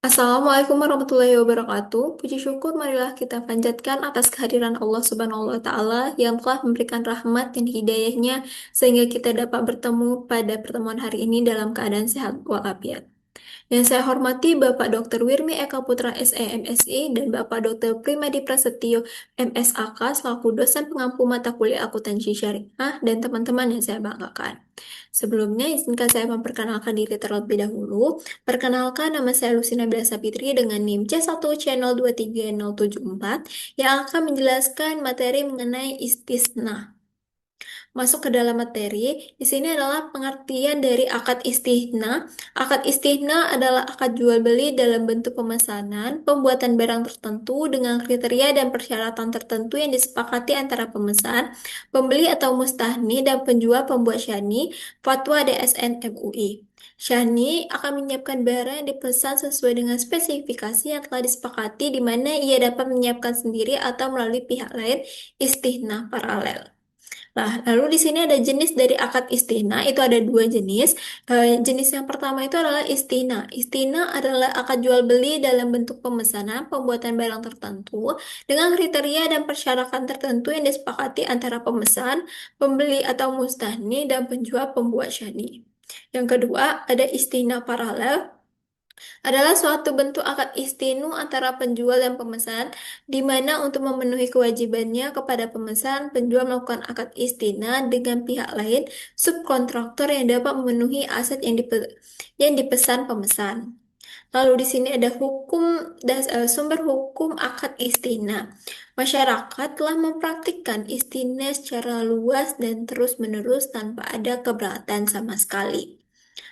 Assalamualaikum warahmatullahi wabarakatuh. Puji syukur marilah kita panjatkan atas kehadiran Allah Subhanahu wa taala yang telah memberikan rahmat dan hidayahnya sehingga kita dapat bertemu pada pertemuan hari ini dalam keadaan sehat walafiat. Yang saya hormati Bapak Dr. Wirmi Eka Putra SE MSI dan Bapak Dr. Primadi Prasetyo MSAK selaku dosen pengampu mata kuliah akuntansi syariah dan teman-teman yang saya banggakan. Sebelumnya, izinkan saya memperkenalkan diri terlebih dahulu. Perkenalkan, nama saya Lucina Bella Sapitri dengan NIM C1 Channel 23074 yang akan menjelaskan materi mengenai istisna. Masuk ke dalam materi, di sini adalah pengertian dari akad istihna. Akad istihna adalah akad jual beli dalam bentuk pemesanan, pembuatan barang tertentu dengan kriteria dan persyaratan tertentu yang disepakati antara pemesan, pembeli atau mustahni, dan penjual pembuat syani, Fatwa DSN MUI. Syahni akan menyiapkan barang yang dipesan sesuai dengan spesifikasi yang telah disepakati di mana ia dapat menyiapkan sendiri atau melalui pihak lain istihna paralel. Nah, lalu di sini ada jenis dari akad istina, itu ada dua jenis. Jenis yang pertama itu adalah istina. Istina adalah akad jual beli dalam bentuk pemesanan, pembuatan barang tertentu, dengan kriteria dan persyaratan tertentu yang disepakati antara pemesan, pembeli atau mustahni, dan penjual pembuat syani. Yang kedua, ada istina paralel adalah suatu bentuk akad istinu antara penjual dan pemesan, di mana untuk memenuhi kewajibannya kepada pemesan, penjual melakukan akad istina dengan pihak lain, subkontraktor yang dapat memenuhi aset yang dipesan pemesan. Lalu di sini ada sumber hukum akad istina. Masyarakat telah mempraktikkan istina secara luas dan terus-menerus tanpa ada keberatan sama sekali.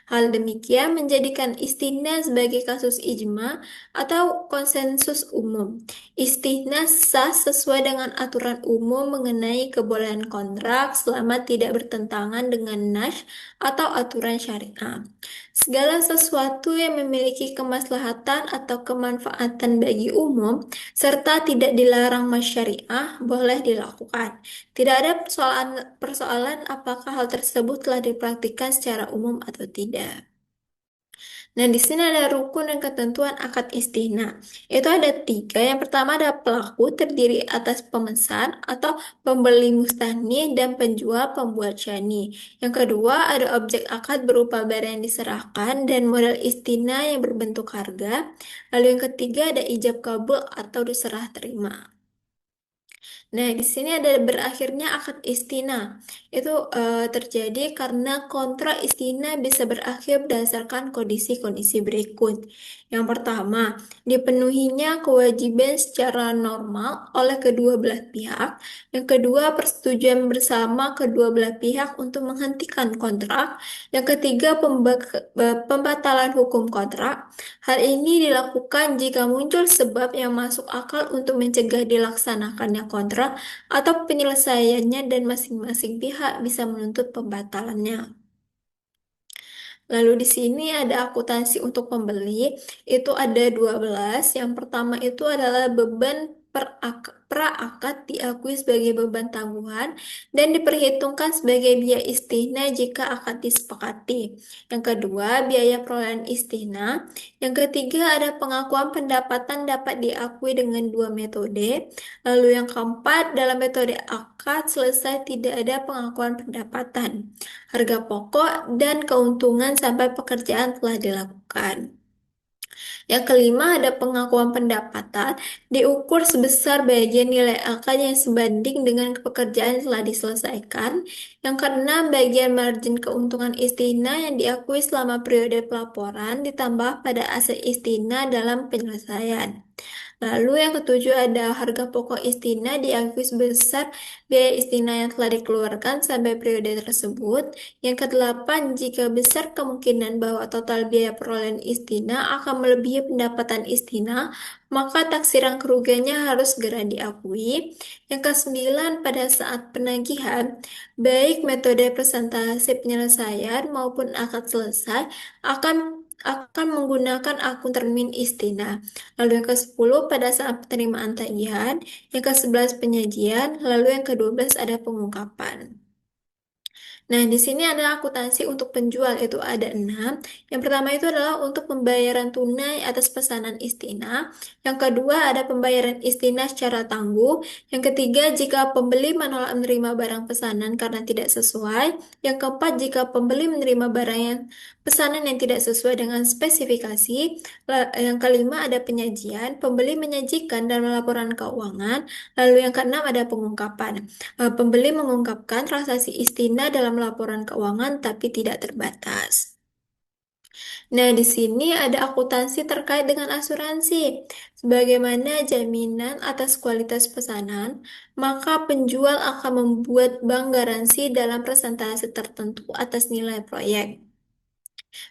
Hal demikian menjadikan istigna sebagai kasus ijma atau konsensus umum. Istigna sah sesuai dengan aturan umum mengenai kebolehan kontrak selama tidak bertentangan dengan nas atau aturan syariah. Segala sesuatu yang memiliki kemaslahatan atau kemanfaatan bagi umum serta tidak dilarang masyariah boleh dilakukan. Tidak ada persoalan apakah hal tersebut telah dipraktikkan secara umum atau tidak. Nah, di sini ada rukun dan ketentuan akad istina. Itu ada tiga. Yang pertama ada pelaku terdiri atas pemesan atau pembeli mustahni dan penjual pembuat syani. Yang kedua ada objek akad berupa barang yang diserahkan dan modal istina yang berbentuk harga. Lalu yang ketiga ada ijab kabul atau diserah terima. Nah, di sini ada berakhirnya akad istina. Itu terjadi karena kontrak istina bisa berakhir berdasarkan kondisi-kondisi berikut. Yang pertama, dipenuhinya kewajiban secara normal oleh kedua belah pihak. Yang kedua, persetujuan bersama kedua belah pihak untuk menghentikan kontrak. Yang ketiga, pembatalan hukum kontrak. Hal ini dilakukan jika muncul sebab yang masuk akal untuk mencegah dilaksanakannya kontrak atau penyelesaiannya dan masing-masing pihak bisa menuntut pembatalannya. Lalu di sini ada akuntansi untuk pembeli, itu ada 12. Yang pertama itu adalah beban praakad diakui sebagai beban tanggungan dan diperhitungkan sebagai biaya istihna jika akad disepakati. Yang kedua, biaya perolehan istihna. Yang ketiga, ada pengakuan pendapatan dapat diakui dengan dua metode. Lalu yang keempat, dalam metode akad selesai tidak ada pengakuan pendapatan harga pokok, dan keuntungan sampai pekerjaan telah dilakukan. Yang kelima ada pengakuan pendapatan diukur sebesar bagian nilai akad yang sebanding dengan pekerjaan yang telah diselesaikan. Yang keenam bagian margin keuntungan istina yang diakui selama periode pelaporan ditambah pada aset istina dalam penyelesaian. Lalu yang ketujuh ada harga pokok istina diakui sebesar biaya istina yang telah dikeluarkan sampai periode tersebut. Yang kedelapan, jika besar kemungkinan bahwa total biaya perolehan istina akan melebihi pendapatan istina, maka taksiran kerugiannya harus segera diakui. Yang kesembilan, pada saat penagihan, baik metode presentasi penyelesaian maupun akad selesai akan menggunakan akun termin istina. Lalu yang ke-10 pada saat penerimaan tagihan, yang ke-11 penyajian, lalu yang ke-12 ada pengungkapan. Nah, di sini ada akuntansi untuk penjual, itu ada 6. Yang pertama itu adalah untuk pembayaran tunai atas pesanan istina. Yang kedua ada pembayaran istina secara tangguh. Yang ketiga, jika pembeli menolak menerima barang pesanan karena tidak sesuai. Yang keempat, jika pembeli menerima barang yang pesanan yang tidak sesuai dengan spesifikasi. Yang kelima ada penyajian, pembeli menyajikan dan laporan keuangan. Lalu yang keenam ada pengungkapan. Pembeli mengungkapkan transaksi istina dalam laporan keuangan tapi tidak terbatas. Nah, di sini ada akuntansi terkait dengan asuransi. Sebagaimana jaminan atas kualitas pesanan, maka penjual akan membuat bank garansi dalam persentase tertentu atas nilai proyek.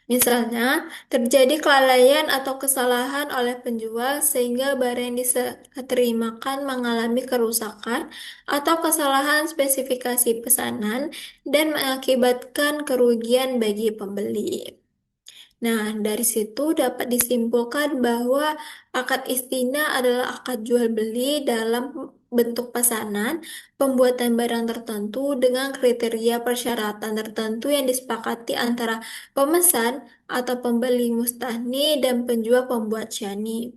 Misalnya, terjadi kelalaian atau kesalahan oleh penjual sehingga barang yang diterimakan mengalami kerusakan atau kesalahan spesifikasi pesanan dan mengakibatkan kerugian bagi pembeli. Nah, dari situ dapat disimpulkan bahwa akad istina adalah akad jual beli dalam bentuk pesanan, pembuatan barang tertentu dengan kriteria persyaratan tertentu yang disepakati antara pemesan atau pembeli mustahni dan penjual pembuat syani.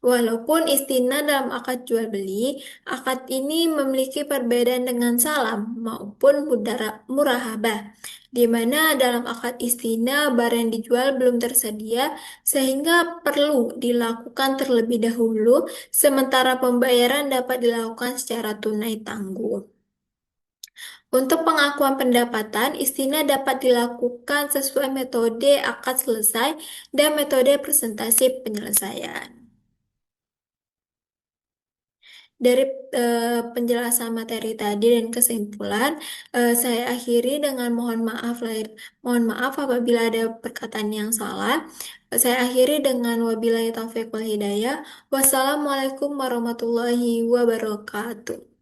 Walaupun istina dalam akad jual beli, akad ini memiliki perbedaan dengan salam maupun murahabah, di mana dalam akad istina barang yang dijual belum tersedia sehingga perlu dilakukan terlebih dahulu, sementara pembayaran dapat dilakukan secara tunai tangguh. Untuk pengakuan pendapatan, istina dapat dilakukan sesuai metode akad selesai dan metode presentasi penyelesaian. Dari penjelasan materi tadi dan kesimpulan, saya akhiri dengan mohon maaf apabila ada perkataan yang salah. Saya akhiri dengan wabillahi taufiq wal hidayah. Wassalamualaikum warahmatullahi wabarakatuh.